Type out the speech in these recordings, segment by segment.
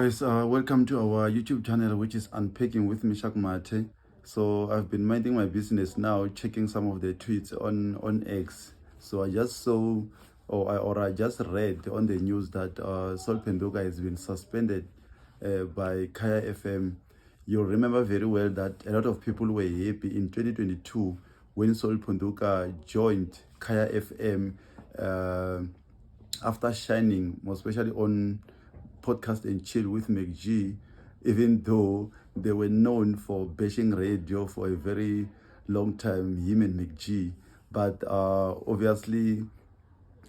Guys, welcome to our YouTube channel, which is Unpacking with Mishak Mate. So I've been minding my business now, checking some of the tweets on X. So I just saw, or I just read on the news that Sol Penduka has been suspended by Kaya FM. You'll remember very well that a lot of people were happy in 2022 when Sol Penduka joined Kaya FM after shining, more especially on Podcast and Chill with McG, even though they were known for bashing radio for a very long time, him and McG. But obviously,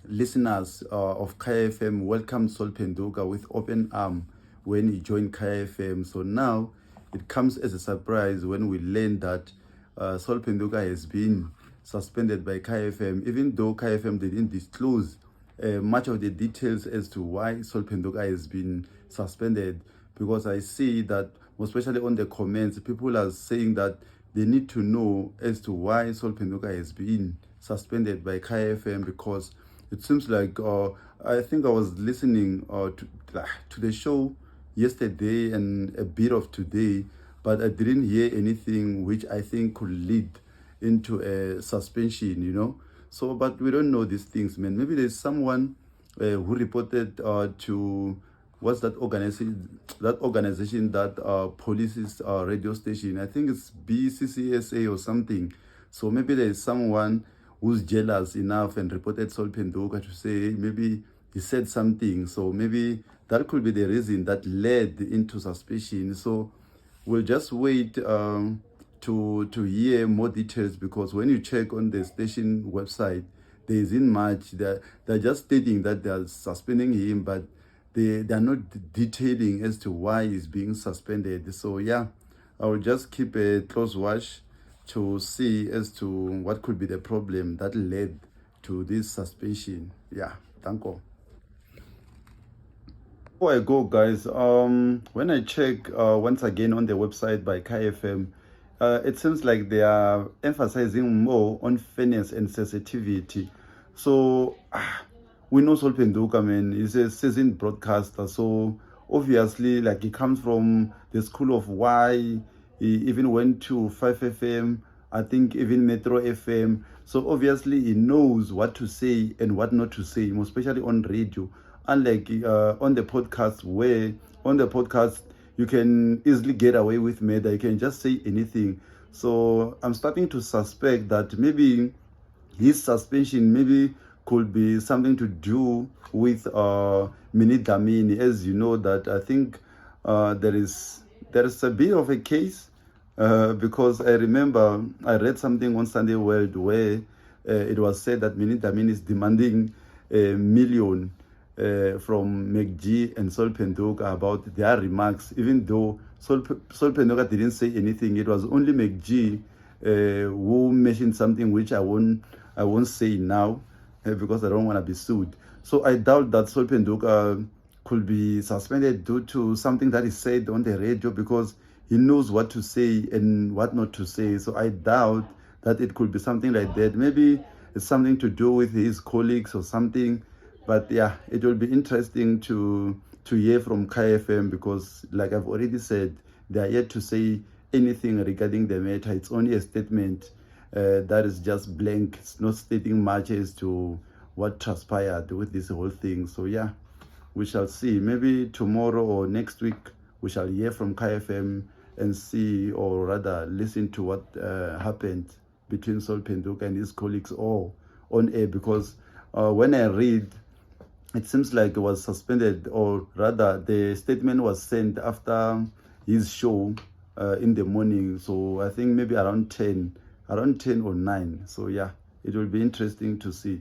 listeners of Kaya FM welcomed Sol Penduka with open arm when he joined Kaya FM. So now it comes as a surprise when we learn that Sol Penduka has been suspended by Kaya FM, even though Kaya FM didn't disclose much of the details as to why Sol Penduka has been suspended, because I see that, especially on the comments, people are saying that they need to know as to why Sol Penduka has been suspended by Kaya FM, because it seems like I think I was listening to the show yesterday and a bit of today, but I didn't hear anything which I think could lead into a suspension, So, but we don't know these things, man. Maybe there's someone who reported to what's that organization? That organization that polices radio station. I think it's BCCSA or something. So maybe there's someone who's jealous enough and reported Sol Penduka to say maybe he said something. So maybe that could be the reason that led into suspicion. So we'll just wait to hear more details, because when you check on the station website, there isn't much. They're just stating that they're suspending him, but they're not detailing as to why he's being suspended. So yeah, I will just keep a close watch to see as to what could be the problem that led to this suspension. Yeah, thank you. Before I go, guys, when I check once again on the website by KFM, it seems like they are emphasizing more on fairness and sensitivity. So we know Sol Penduka, man, is a seasoned broadcaster. So obviously, like, he comes from the school of why. He even went to 5FM, I think even Metro FM. So obviously, he knows what to say and what not to say, more especially on radio. Unlike on the podcast, where on the podcast you can easily get away with murder. You can just say anything. So I'm starting to suspect that maybe his suspension maybe could be something to do with Minnie Dlamini. As you know, that I think there is a bit of a case, because I remember I read something on Sunday World where it was said that Minnie Dlamini is demanding $1 million from McG and Sol Penduka about their remarks, even though Sol Penduka didn't say anything. It was only McG who mentioned something which I won't say now because I don't want to be sued. So I doubt that Sol Penduka could be suspended due to something that is said on the radio, because he knows what to say and what not to say. So I doubt that it could be something like that. Maybe it's something to do with his colleagues or something. But yeah, it will be interesting to hear from KFM, because like I've already said, they are yet to say anything regarding the matter. It's only a statement that is just blank. It's not stating much as to what transpired with this whole thing. So yeah, we shall see. Maybe tomorrow or next week we shall hear from KFM and see, or rather listen to what happened between Sol Penduka and his colleagues all on air, because when I read, it seems like it was suspended, or rather the statement was sent after his show in the morning. So I think maybe around 10 or 9. So yeah, it will be interesting to see.